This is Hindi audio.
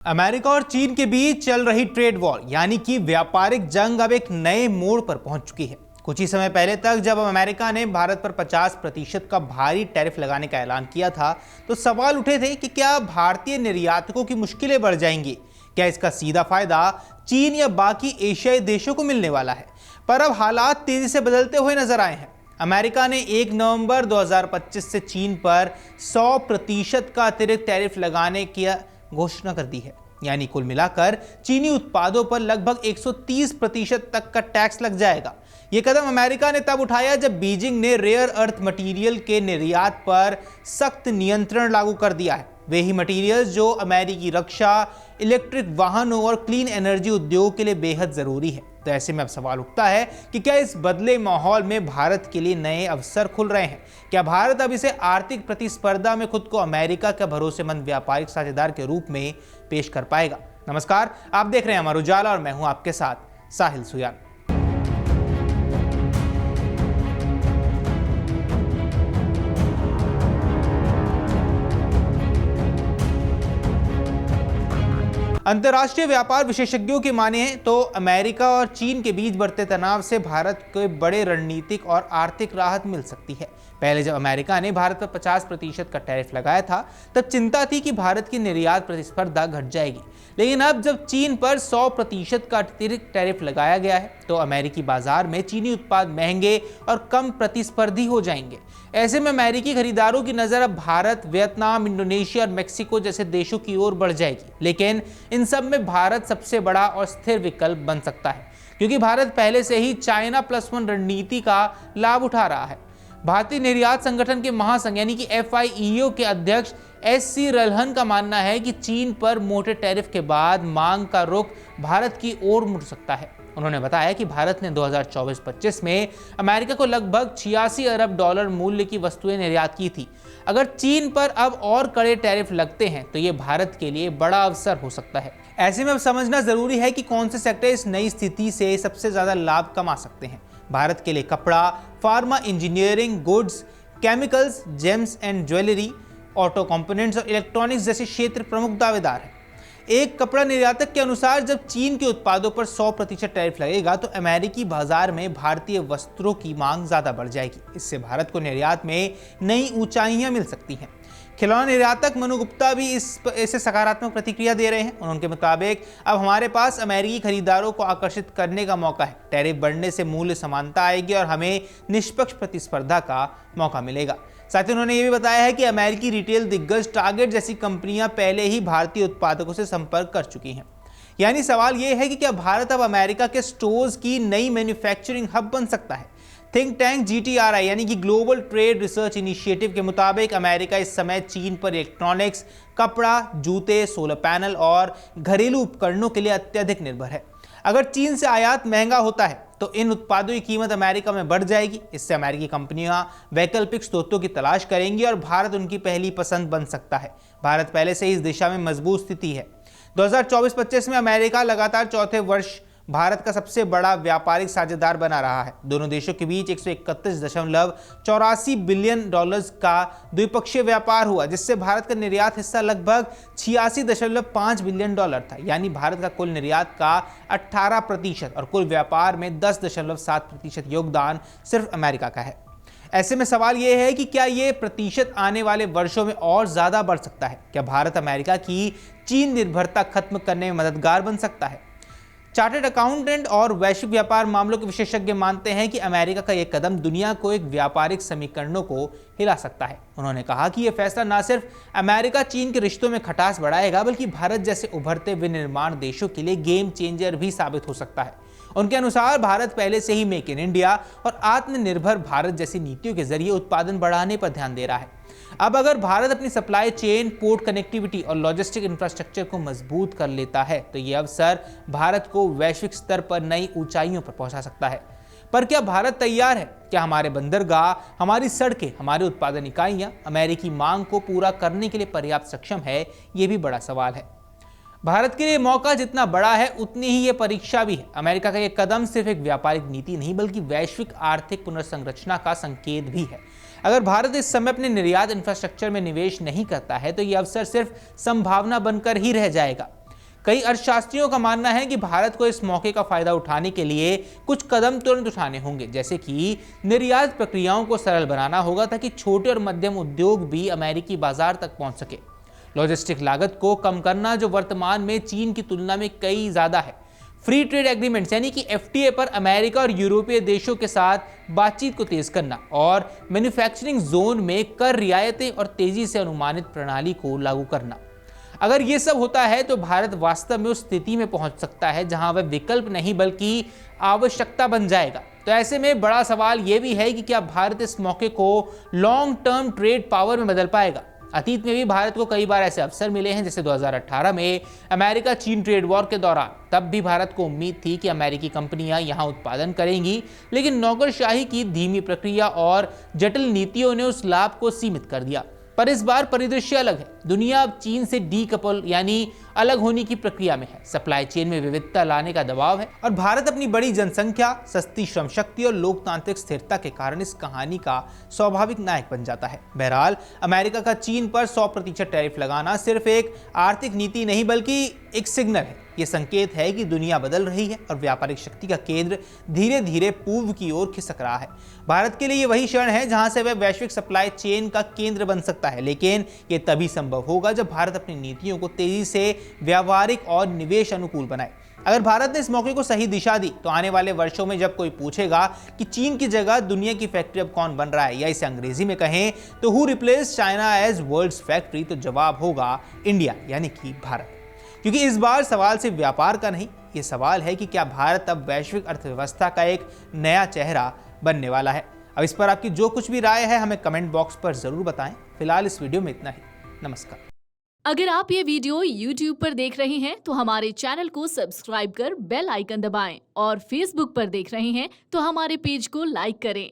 अमेरिका और चीन के बीच चल रही ट्रेड वॉर यानी कि व्यापारिक जंग अब एक नए मोड़ पर पहुंच चुकी है। कुछ ही समय पहले तक जब अमेरिका ने भारत पर 50% का भारी टैरिफ लगाने का ऐलान किया था तो सवाल उठे थे कि क्या भारतीय निर्यातकों की मुश्किलें बढ़ जाएंगी। क्या इसका सीधा फायदा चीन या बाकी एशियाई देशों को मिलने वाला है। पर अब हालात तेजी से बदलते हुए नजर आए हैं। अमेरिका ने 1 नवंबर 2025 से चीन पर 100% का अतिरिक्त टैरिफ लगाने की घोषणा कर दी है। यानी कुल मिलाकर चीनी उत्पादों पर लगभग 130% तक का टैक्स लग जाएगा। यह कदम अमेरिका ने तब उठाया जब बीजिंग ने रेयर अर्थ मटेरियल के निर्यात पर सख्त नियंत्रण लागू कर दिया है। वे ही मटेरियल्स जो अमेरिकी रक्षा, इलेक्ट्रिक वाहनों और क्लीन एनर्जी उद्योग के लिए बेहद जरूरी है। तो ऐसे में अब सवाल उठता है कि क्या इस बदले माहौल में भारत के लिए नए अवसर खुल रहे हैं। क्या भारत अब इसे आर्थिक प्रतिस्पर्धा में खुद को अमेरिका के भरोसेमंद व्यापारिक साझेदार के रूप में पेश कर पाएगा। नमस्कार, आप देख रहे हैं अमर उजाला और मैं हूं आपके साथ साहिल सुयान। अंतर्राष्ट्रीय व्यापार विशेषज्ञों की माने तो अमेरिका और चीन के बीच बढ़ते तनाव से भारत को बड़े रणनीतिक और आर्थिक राहत मिल सकती है। पहले जब अमेरिका ने भारत पर 50% का टैरिफ लगाया था तब चिंता थी कि भारत की निर्यात प्रतिस्पर्धा घट जाएगी। लेकिन अब जब चीन पर 100% का अतिरिक्त टैरिफ लगाया गया है तो अमेरिकी बाजार में चीनी उत्पाद महंगे और कम प्रतिस्पर्धी हो जाएंगे। ऐसे में अमेरिकी खरीदारों की नजर अब भारत, वियतनाम, इंडोनेशिया और मेक्सिको जैसे देशों की ओर बढ़ जाएगी। लेकिन इन सब में भारत सबसे बड़ा और स्थिर विकल्प बन सकता है, क्योंकि भारत पहले से ही चाइना +1 रणनीति का लाभ उठा रहा है। भारतीय निर्यात संगठन के महासंघ यानी कि FIEO के अध्यक्ष SC रल्हन का मानना है कि चीन पर मोटे टैरिफ के बाद मांग का रुख भारत की ओर मुड़ सकता है। उन्होंने बताया कि भारत ने 2024-25 में अमेरिका को लगभग $86 अरब मूल्य की वस्तुएं निर्यात की थी। अगर चीन पर अब और कड़े टैरिफ लगते हैं तो ये भारत के लिए बड़ा अवसर हो सकता है। ऐसे में अब समझना जरूरी है कि कौन से सेक्टर इस नई स्थिति से सबसे ज्यादा लाभ कमा सकते हैं। भारत के लिए कपड़ा, pharma, engineering, goods, chemicals, James and jewellery, auto components और इलेक्ट्रॉनिक्स जैसे क्षेत्र प्रमुख दावेदार हैं। एक कपड़ा निर्यातक के अनुसार जब चीन के उत्पादों पर 100% टैरिफ लगेगा तो अमेरिकी बाजार में भारतीय वस्त्रों की मांग ज्यादा बढ़ जाएगी। इससे भारत को निर्यात में नई ऊंचाइयां मिल सकती हैं। खिलौना निर्यातक मनु गुप्ता भी इसे सकारात्मक प्रतिक्रिया दे रहे हैं। उनके मुताबिक अब हमारे पास अमेरिकी खरीदारों को आकर्षित करने का मौका है। टैरिफ बढ़ने से मूल्य समानता आएगी और हमें निष्पक्ष प्रतिस्पर्धा का मौका मिलेगा। साथ ही उन्होंने ये भी बताया है कि अमेरिकी रिटेल दिग्गज टारगेट जैसी कंपनियां पहले ही भारतीय उत्पादकों से संपर्क कर चुकी हैं। यानी सवाल यह है कि क्या भारत अब अमेरिका के स्टोर्स की नई मैन्युफैक्चरिंग हब बन सकता है। थिंक टैंक GTRI यानी कि ग्लोबल ट्रेड रिसर्च इनिशिएटिव के मुताबिक अमेरिका इस समय चीन पर इलेक्ट्रॉनिक्स, कपड़ा, जूते, सोलर पैनल और घरेलू उपकरणों के लिए अत्यधिक निर्भर है। अगर चीन से आयात महंगा होता है तो इन उत्पादों की कीमत अमेरिका में बढ़ जाएगी। इससे अमेरिकी कंपनियां वैकल्पिक स्रोतों की तलाश करेंगी और भारत उनकी पहली पसंद बन सकता है। भारत पहले से ही इस दिशा में मजबूत स्थिति है। 2024-25 में अमेरिका लगातार चौथे वर्ष भारत का सबसे बड़ा व्यापारिक साझेदार बना रहा है। दोनों देशों के बीच $131.84 बिलियन का द्विपक्षीय व्यापार हुआ, जिससे भारत का निर्यात हिस्सा लगभग $86.5 बिलियन था। यानी भारत का कुल निर्यात का 18% और कुल व्यापार में 10.7% योगदान सिर्फ अमेरिका का है। ऐसे में सवाल यह है कि क्या ये प्रतिशत आने वाले वर्षों में और ज्यादा बढ़ सकता है। क्या भारत अमेरिका की चीन निर्भरता खत्म करने में मददगार बन सकता है। चार्टर्ड अकाउंटेंट और वैश्विक व्यापार मामलों के विशेषज्ञ मानते हैं कि अमेरिका का यह कदम दुनिया को एक व्यापारिक समीकरणों को हिला सकता है। उन्होंने कहा कि यह फैसला न सिर्फ अमेरिका चीन के रिश्तों में खटास बढ़ाएगा बल्कि भारत जैसे उभरते विनिर्माण देशों के लिए गेम चेंजर भी साबित हो सकता है। उनके अनुसार भारत पहले से ही मेक इन इंडिया और आत्मनिर्भर भारत जैसी नीतियों के जरिए उत्पादन बढ़ाने पर ध्यान दे रहा है। अब अगर भारत अपनी सप्लाई चेन, पोर्ट कनेक्टिविटी और लॉजिस्टिक इंफ्रास्ट्रक्चर को मजबूत कर लेता है तो यह अवसर भारत को वैश्विक स्तर पर नई ऊंचाइयों पर पहुंचा सकता है। पर क्या भारत तैयार है? क्या हमारे बंदरगाह, हमारी सड़कें, हमारी उत्पादन इकाइयां अमेरिकी मांग को पूरा करने के लिए पर्याप्त सक्षम है? यह भी बड़ा सवाल है। भारत के लिए मौका जितना बड़ा है उतनी ही ये परीक्षा भी है। अमेरिका का ये कदम सिर्फ एक व्यापारिक नीति नहीं बल्कि वैश्विक आर्थिक पुनर्संरचना का संकेत भी है। अगर भारत इस समय अपने निर्यात इंफ्रास्ट्रक्चर में निवेश नहीं करता है तो ये अवसर सिर्फ संभावना बनकर ही रह जाएगा। कई अर्थशास्त्रियों का मानना है कि भारत को इस मौके का फायदा उठाने के लिए कुछ कदम तुरंत उठाने होंगे, जैसे कि निर्यात प्रक्रियाओं को सरल बनाना होगा ताकि छोटे और मध्यम उद्योग भी अमेरिकी बाजार तक पहुंच सके। लॉजिस्टिक लागत को कम करना, जो वर्तमान में चीन की तुलना में कई ज्यादा है। फ्री ट्रेड एग्रीमेंट्स यानी कि FTA पर अमेरिका और यूरोपीय देशों के साथ बातचीत को तेज करना और मैन्युफैक्चरिंग जोन में कर रियायतें और तेजी से अनुमानित प्रणाली को लागू करना। अगर ये सब होता है तो भारत वास्तव में उस स्थिति में पहुंच सकता है जहां वह विकल्प नहीं बल्कि आवश्यकता बन जाएगा। तो ऐसे में बड़ा सवाल यह भी है कि क्या भारत इस मौके को लॉन्ग टर्म ट्रेड पावर में बदल पाएगा। अतीत में भी भारत को कई बार ऐसे अवसर मिले हैं, जैसे 2018 में अमेरिका चीन ट्रेड वॉर के दौरान। तब भी भारत को उम्मीद थी कि अमेरिकी कंपनियां यहां उत्पादन करेंगी, लेकिन नौकरशाही की धीमी प्रक्रिया और जटिल नीतियों ने उस लाभ को सीमित कर दिया। पर इस बार परिदृश्य अलग है। दुनिया अब चीन से डीकपल यानी अलग होने की प्रक्रिया में है। सप्लाई चेन में विविधता लाने का दबाव है और भारत अपनी बड़ी जनसंख्या, सस्ती श्रम शक्ति और लोकतांत्रिक स्थिरता के कारण इस कहानी का स्वाभाविक नायक बन जाता है। बहरहाल, अमेरिका का चीन पर 100% टैरिफ लगाना सिर्फ एक आर्थिक नीति नहीं बल्कि एक सिग्नल है। ये संकेत है कि दुनिया बदल रही है और व्यापारिक शक्ति का केंद्र धीरे धीरे पूर्व की ओर खिसक रहा है। भारत के लिए ये वही क्षण है जहां से वह वैश्विक सप्लाई चेन का केंद्र बन सकता है, लेकिन ये तभी संभव होगा जब भारत अपनी नीतियों को तेजी से व्यावहारिक और निवेश अनुकूल बनाए। अगर भारत ने इस मौके को सही दिशा दी तो आने वाले वर्षों में जब कोई पूछेगा कि चीन की जगह दुनिया की फैक्ट्री अब कौन बन रहा है, या इसे अंग्रेजी में कहें तो who replace China as world's factory, तो जवाब होगा इंडिया यानी कि भारत। क्योंकि इस बार सवाल सिर्फ व्यापार का नहीं, ये सवाल है कि क्या भारत अब वैश्विक अर्थव्यवस्था का एक नया चेहरा बनने वाला है। अब इस पर आपकी जो कुछ भी राय है हमें कमेंट बॉक्स पर जरूर बताएं। फिलहाल इस वीडियो में इतना ही। नमस्कार। अगर आप ये वीडियो YouTube पर देख रहे हैं तो हमारे चैनल को सब्सक्राइब कर बेल आइकन दबाएं और Facebook पर देख रहे हैं तो हमारे पेज को लाइक करें।